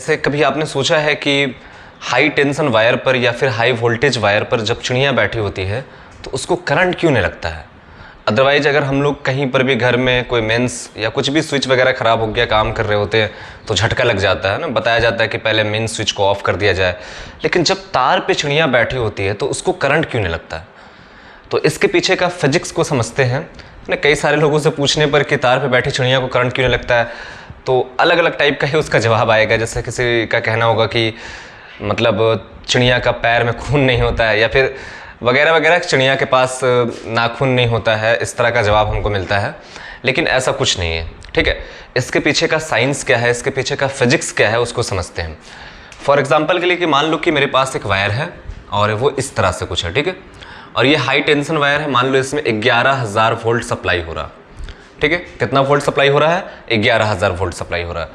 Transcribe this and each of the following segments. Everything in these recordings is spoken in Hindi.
जैसे कभी आपने सोचा है कि हाई टेंशन वायर पर या फिर हाई वोल्टेज वायर पर जब चिड़िया बैठी होती है तो उसको करंट क्यों नहीं लगता है। अदरवाइज अगर हम लोग कहीं पर भी घर में कोई मेंस या कुछ भी स्विच वगैरह ख़राब हो गया, काम कर रहे होते हैं तो झटका लग जाता है ना, बताया जाता है कि पहले मेन स्विच को ऑफ कर दिया जाए। लेकिन जब तार पे चिड़िया बैठी होती है तो उसको करंट क्यों नहीं लगता है। तो इसके पीछे का फिजिक्स को समझते हैं ना। कई सारे लोगों से पूछने पर कि तार पे बैठी चिड़िया को करंट क्यों नहीं लगता है तो अलग अलग टाइप का ही उसका जवाब आएगा। जैसे किसी का कहना होगा कि मतलब चिड़िया का पैर में खून नहीं होता है, या फिर वगैरह वगैरह, चिड़िया के पास नाखून नहीं होता है, इस तरह का जवाब हमको मिलता है। लेकिन ऐसा कुछ नहीं है, ठीक है। इसके पीछे का साइंस क्या है, इसके पीछे का फिजिक्स क्या है, उसको समझते हैं। फॉर एग्जांपल के लिए कि मान लो कि मेरे पास एक वायर है और वो इस तरह से कुछ है, ठीक है। और ये हाई टेंशन वायर है, मान लो इसमें 11,000 वोल्ट सप्लाई हो रहा, ठीक है। कितना वोल्ट सप्लाई हो रहा है? 11,000 वोल्ट सप्लाई हो रहा है।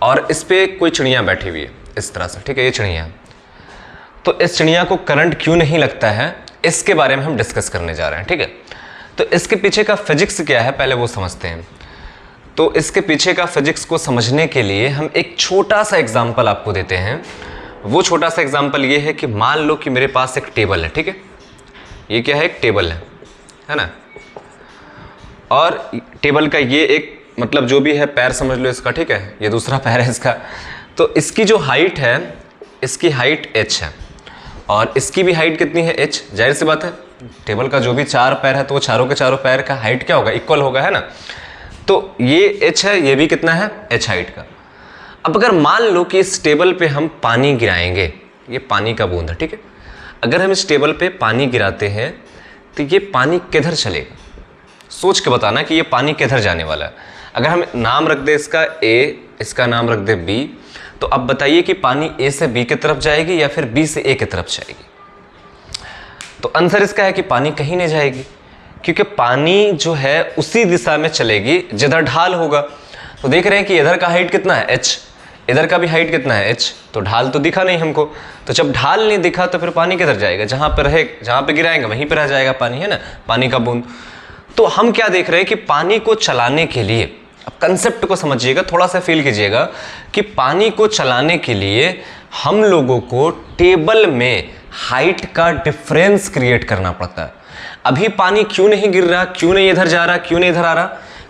और इस पर कोई चिड़िया बैठी हुई है इस तरह से, ठीक है। ये चिड़िया, तो इस चिड़िया को करंट क्यों नहीं लगता है, इसके बारे में हम डिस्कस करने जा रहे हैं, ठीक है। तो इसके पीछे का फिजिक्स क्या है पहले वो समझते हैं। तो इसके पीछे का फिजिक्स को समझने के लिए हम एक छोटा सा एग्जांपल आपको देते हैं। वो छोटा सा एग्जांपल ये है कि मान लो कि मेरे पास एक टेबल है, ठीक है। ये क्या है? एक टेबल है ना। और टेबल का ये एक मतलब जो भी है पैर समझ लो इसका, ठीक है। ये दूसरा पैर है इसका। तो इसकी जो हाइट है, इसकी हाइट h है और इसकी भी हाइट कितनी है? h। जाहिर सी बात है, टेबल का जो भी चार पैर है तो वो चारों के चारों पैर का हाइट क्या होगा? इक्वल होगा, है ना। तो ये h है, ये भी कितना है? h हाइट का। अब अगर मान लो कि इस टेबल पे हम पानी गिराएंगे, ये पानी का बूंद है, ठीक है। अगर हम इस टेबल पे पानी गिराते हैं तो ये पानी किधर चलेगा? सोच के बताना कि ये पानी किधर जाने वाला है। अगर हम नाम रख दे इसका A, इसका नाम रख दे B, तो अब बताइए कि पानी A से B की तरफ जाएगी या फिर B से A की तरफ जाएगी? तो आंसर इसका है कि पानी कहीं नहीं जाएगी, क्योंकि पानी जो है उसी दिशा में चलेगी जिधर ढाल होगा। तो देख रहे हैं कि इधर का हाइट कितना है? h, इधर का भी हाइट कितना है? h। तो ढाल तो दिखा नहीं हमको। तो जब ढाल नहीं दिखा तो फिर पानी किधर जाएगा? जहां पर रहे, जहां पे गिराएंगे वहीं पर रह जाएगा पानी, है ना, पानी का बूंद। तो हम क्या देख रहे हैं कि पानी को चलाने के लिए, अब कंसेप्ट को समझिएगा, थोड़ा सा फील कीजिएगा कि पानी को चलाने के लिए हम लोगों को टेबल में हाइट का डिफरेंस क्रिएट करना पड़ता है। अभी पानी क्यों नहीं गिर रहा, क्यों नहीं इधर जा रहा, क्यों नहीं इधर आ रहा?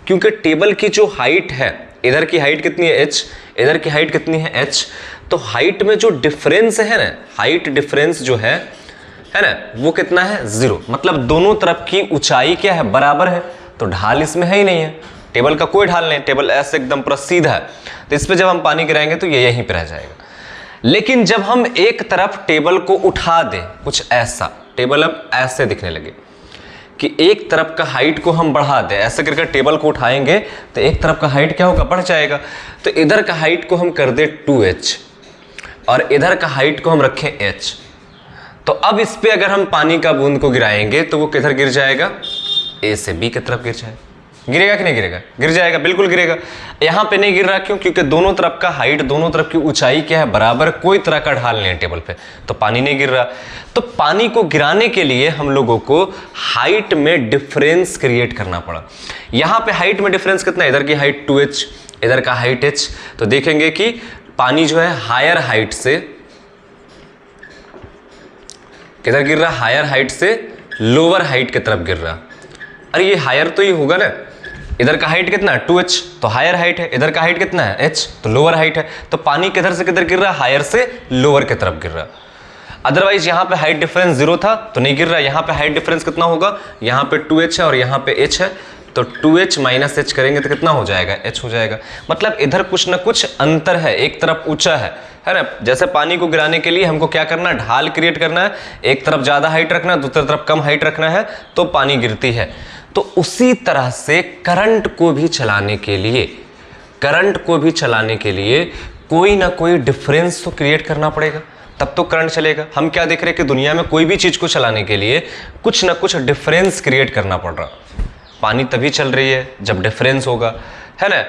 क्योंकि टेबल की जो हाइट है, इधर की हाइट कितनी है? h, इधर की हाइट कितनी है? h। तो हाइट में जो डिफरेंस है ना, हाइट डिफरेंस जो है ना, वो कितना है? 0। मतलब दोनों तरफ की ऊंचाई क्या है? बराबर है। तो ढाल इसमें है ही नहीं है, टेबल का कोई ढाल नहीं, टेबल ऐसे एकदम पूरा सीधा है। तो इस पे जब हम पानी गिराएंगे तो ये यहीं पे रह जाएगा। लेकिन जब हम एक तरफ टेबल को उठा दें, कुछ ऐसा, टेबल अब ऐसे दिखने लगे कि एक तरफ का हाइट को हम बढ़ा दें, ऐसे करके टेबल को उठाएंगे तो एक तरफ का हाइट क्या होगा? बढ़ जाएगा। तो इधर का हाइट को हम कर दे 2h और इधर का हाइट को हम रखें h। तो अब इस पे अगर हम पानी का बूंद को गिराएंगे तो वो किधर गिर जाएगा? A से B की तरफ गिर जाएगा। गिरेगा कि नहीं गिरेगा? गिर जाएगा, बिल्कुल गिरेगा। यहाँ पे नहीं गिर रहा, क्यों? क्योंकि दोनों तरफ का हाइट, दोनों तरफ की ऊंचाई क्या है? बराबर, कोई तरह का ढाल नहीं है टेबल पे, तो पानी नहीं गिर रहा। तो पानी को गिराने के लिए हम लोगों को हाइट में डिफरेंस क्रिएट करना पड़ा। यहाँ पे हाइट में डिफरेंस कितना है? इधर की हाइट 2h, इधर का हाइट h। तो देखेंगे कि पानी जो है हायर हाइट से किधर गिर रहा? हायर हाइट से लोअर हाइट की तरफ गिर रहा। अरे ये हायर तो ये होगा ना, इधर का हाइट कितना है? 2h, तो हायर हाइट है। इधर का हाइट कितना है? h, तो लोअर हाइट है। तो पानी किधर से किधर गिर रहा? हायर से लोअर की तरफ गिर रहा। अदरवाइज यहाँ पे हाइट डिफरेंस 0 था तो नहीं गिर रहा। यहाँ पे हाइट डिफरेंस कितना होगा? यहाँ पे 2h है और यहाँ पे h है, तो 2h माइनस h करेंगे तो कितना हो जाएगा? h हो जाएगा। मतलब इधर कुछ ना कुछ अंतर है, एक तरफ ऊंचा है ना। जैसे पानी को गिराने के लिए हमको क्या करना है? ढाल क्रिएट करना है, एक तरफ ज्यादा हाइट रखना है, दूसरी तरफ कम हाइट रखना है, तो पानी गिरती है। तो उसी तरह से करंट को भी चलाने के लिए, करंट को भी चलाने के लिए कोई ना कोई डिफरेंस तो क्रिएट करना पड़ेगा, तब तो करंट चलेगा। हम क्या देख रहे हैं कि दुनिया में कोई भी चीज को चलाने के लिए कुछ ना कुछ डिफरेंस क्रिएट करना पड़ रहा। पानी तभी चल रही है जब डिफरेंस होगा, है ना।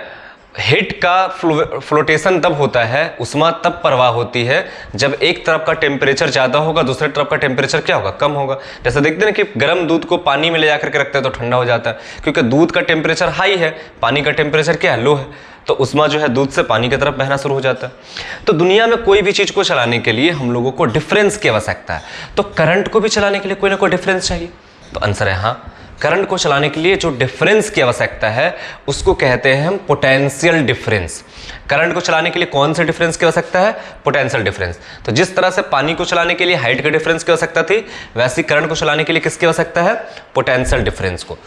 हीट का फ्लोटेशन तब होता है, उष्मा तब प्रवाह होती है जब एक तरफ का टेम्परेचर ज़्यादा होगा, दूसरे तरफ का टेम्परेचर क्या होगा, कम होगा। जैसे देखते हैं कि गर्म दूध को पानी में ले जाकर के रखते हैं तो ठंडा हो जाता है, क्योंकि दूध का टेम्परेचर हाई है, पानी का टेम्परेचर क्या है, लो है, तो उष्मा जो है दूध से पानी की तरफ बहना शुरू हो जाता है। तो दुनिया में कोई भी चीज़ को चलाने के लिए हम लोगों को डिफरेंस की आवश्यकता है, तो करंट को भी चलाने के लिए कोई ना कोई डिफरेंस चाहिए। तो आंसर है हाँ, करंट को चलाने के लिए जो डिफरेंस की आवश्यकता है उसको कहते हैं हम पोटेंशियल डिफरेंस। करंट को चलाने के लिए कौन से डिफरेंस की आवश्यकता है, पोटेंशियल डिफरेंस। तो जिस तरह से पानी को चलाने के लिए हाइट के डिफरेंस की आवश्यकता थी, वैसी करंट को चलाने के लिए किसकी आवश्यकता है, पोटेंशियल डिफरेंस को।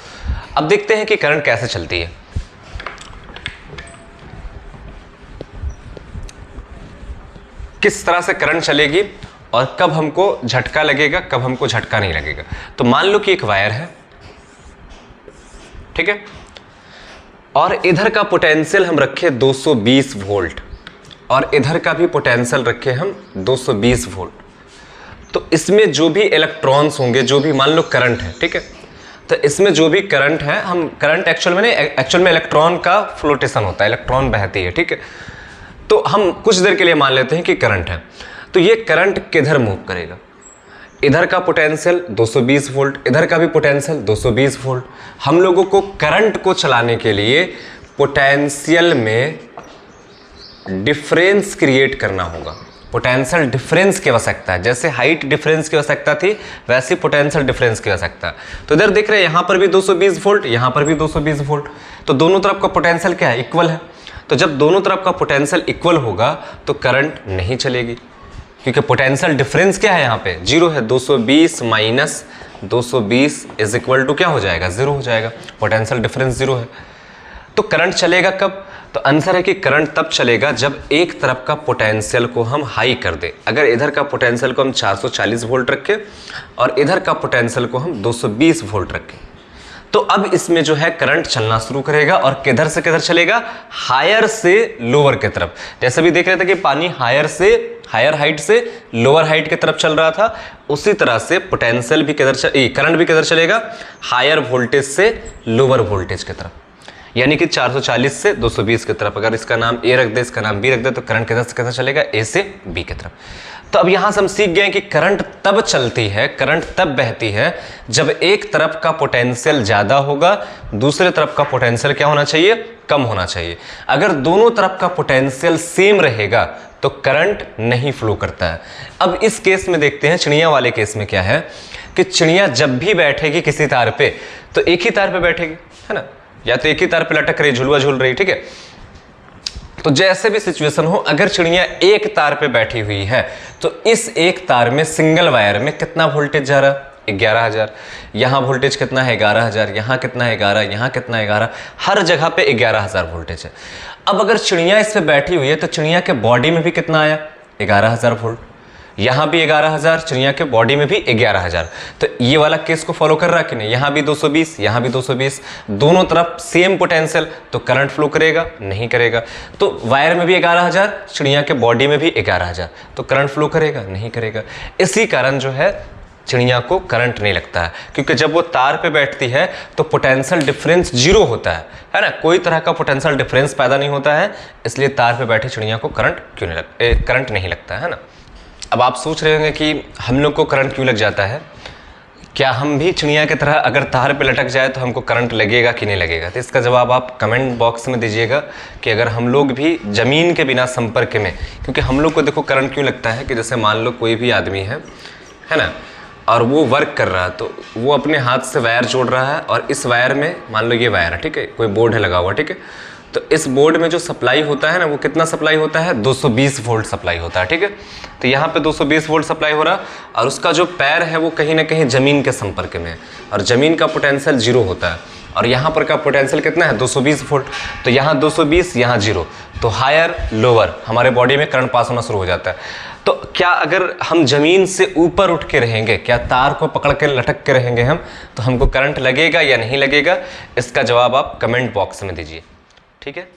अब देखते हैं कि करंट कैसे चलती है। किस तरह से करंट चलेगी और कब हमको झटका लगेगा, कब हमको झटका नहीं लगेगा। तो मान लो कि एक वायर है, ठीक है, और इधर का पोटेंशियल हम रखे 220 वोल्ट और इधर का भी पोटेंशियल रखे हम 220 वोल्ट। तो इसमें जो भी इलेक्ट्रॉन्स होंगे, जो भी मान लो करंट है, ठीक है, तो इसमें जो भी करंट है, हम करंट एक्चुअल में इलेक्ट्रॉन का फ्लोटेशन होता है, इलेक्ट्रॉन बहती है, ठीक है। तो हम कुछ देर के लिए मान लेते हैं कि करंट है, तो ये करंट किधर मूव करेगा, इधर का पोटेंशियल 220 वोल्ट, इधर का भी पोटेंशियल 220 वोल्ट। हम लोगों को करंट को चलाने के लिए पोटेंशियल में डिफरेंस क्रिएट करना होगा, पोटेंशियल डिफरेंस की आवश्यकता है। जैसे हाइट डिफरेंस की आवश्यकता थी, वैसी पोटेंशियल डिफरेंस की आवश्यकता है। तो इधर देख रहे हैं, यहां पर भी 220 वोल्ट, यहां पर भी 220 वोल्ट, तो दोनों तरफ का पोटेंशियल क्या है, इक्वल है। तो जब दोनों तरफ का पोटेंशियल इक्वल होगा तो करंट नहीं चलेगी, क्योंकि पोटेंशियल डिफरेंस क्या है, यहाँ पे जीरो है। 220 माइनस 220 इज इक्वल टू क्या हो जाएगा, जीरो हो जाएगा, पोटेंशियल डिफरेंस जीरो है। तो करंट चलेगा कब, तो आंसर है कि करंट तब चलेगा जब एक तरफ का पोटेंशियल को हम हाई कर दें। अगर इधर का पोटेंशियल को हम 440 वोल्ट रखें और इधर का पोटेंशियल को हम 220 वोल्ट रखें, तो अब इसमें जो है करंट चलना शुरू करेगा। और किधर से किधर चलेगा, हायर से लोअर की तरफ। जैसे भी देख रहे थे कि पानी हायर हाइट से लोअर हाइट की तरफ चल रहा था, उसी तरह से पोटेंशियल भी करंट भी किधर चलेगा, हायर वोल्टेज से लोअर वोल्टेज की तरफ, यानी कि 440 से 220 की तरफ। अगर इसका नाम ए रख दे, इसका नाम बी रख दे, तो करंट किधर से किधर चलेगा, ए से बी की तरफ। तो अब यहां से हम सीख गए कि करंट तब चलती है, करंट तब बहती है जब एक तरफ का पोटेंशियल ज्यादा होगा, दूसरे तरफ का पोटेंशियल क्या होना चाहिए, कम होना चाहिए। अगर दोनों तरफ का पोटेंशियल सेम रहेगा तो करंट नहीं फ्लो करता है। अब इस केस में देखते हैं, चिड़िया वाले केस में क्या है कि चिड़िया जब भी बैठेगी किसी तार पे तो एक ही तार पे बैठेगी, है ना, या तो एक ही तार पे लटक रही, झुलवा झूल रही, ठीक है। तो जैसे भी सिचुएशन हो, अगर चिड़िया एक तार पे बैठी हुई है तो इस एक तार में सिंगल वायर में कितना वोल्टेज जा रहा है, 11,000। यहाँ वोल्टेज कितना है, 11,000, यहाँ कितना है, 11, यहाँ कितना है, 11, हर जगह पे 11,000 वोल्टेज है। अब अगर चिड़िया इस पे बैठी हुई है तो चिड़िया के बॉडी में भी कितना आया, 11,000 वोल्ट, यहाँ भी 11,000, चिड़िया के बॉडी में भी 11,000। तो ये वाला केस को फॉलो कर रहा है कि नहीं, यहाँ भी 220, यहाँ भी 220, दोनों तरफ सेम पोटेंशियल, तो करंट फ्लो करेगा, नहीं करेगा। तो वायर में भी 11,000, चिड़िया के बॉडी में भी 11,000, तो करंट फ्लो करेगा, नहीं करेगा। इसी कारण जो है चिड़िया को करंट नहीं लगता है, क्योंकि जब वो तार पे बैठती है तो पोटेंशियल डिफरेंस जीरो होता है ना, कोई तरह का पोटेंशियल डिफरेंस पैदा नहीं होता है, इसलिए तार पे बैठी चिड़िया को करंट नहीं लगता है ना। अब आप सोच रहे होंगे कि हम लोग को करंट क्यों लग जाता है, क्या हम भी चिड़िया की तरह अगर तार पे लटक जाए तो हमको करंट लगेगा कि नहीं लगेगा। तो इसका जवाब आप कमेंट बॉक्स में दीजिएगा कि अगर हम लोग भी ज़मीन के बिना संपर्क में, क्योंकि हम लोग को देखो करंट क्यों लगता है कि जैसे मान लो कोई भी आदमी है ना, और वो वर्क कर रहा है, तो वो अपने हाथ से वायर जोड़ रहा है और इस वायर में मान लो ये वायर है, ठीक है, कोई बोर्ड है लगा हुआ, ठीक है, तो इस बोर्ड में जो सप्लाई होता है ना, वो कितना सप्लाई होता है, 220 वोल्ट सप्लाई होता है, ठीक है। तो यहाँ पे 220 वोल्ट सप्लाई हो रहा और उसका जो पैर है वो कहीं ना कहीं ज़मीन के संपर्क में है और ज़मीन का पोटेंशियल जीरो होता है और यहाँ पर का पोटेंशियल कितना है, 220 वोल्ट। तो यहाँ 220, यहाँ जीरो, तो हायर लोअर हमारे बॉडी में करंट पास होना शुरू हो जाता है। तो क्या अगर हम ज़मीन से ऊपर उठ के रहेंगे, क्या तार को पकड़ के लटक के रहेंगे हम, तो हमको करंट लगेगा या नहीं लगेगा, इसका जवाब आप कमेंट बॉक्स में दीजिए, ठीक है।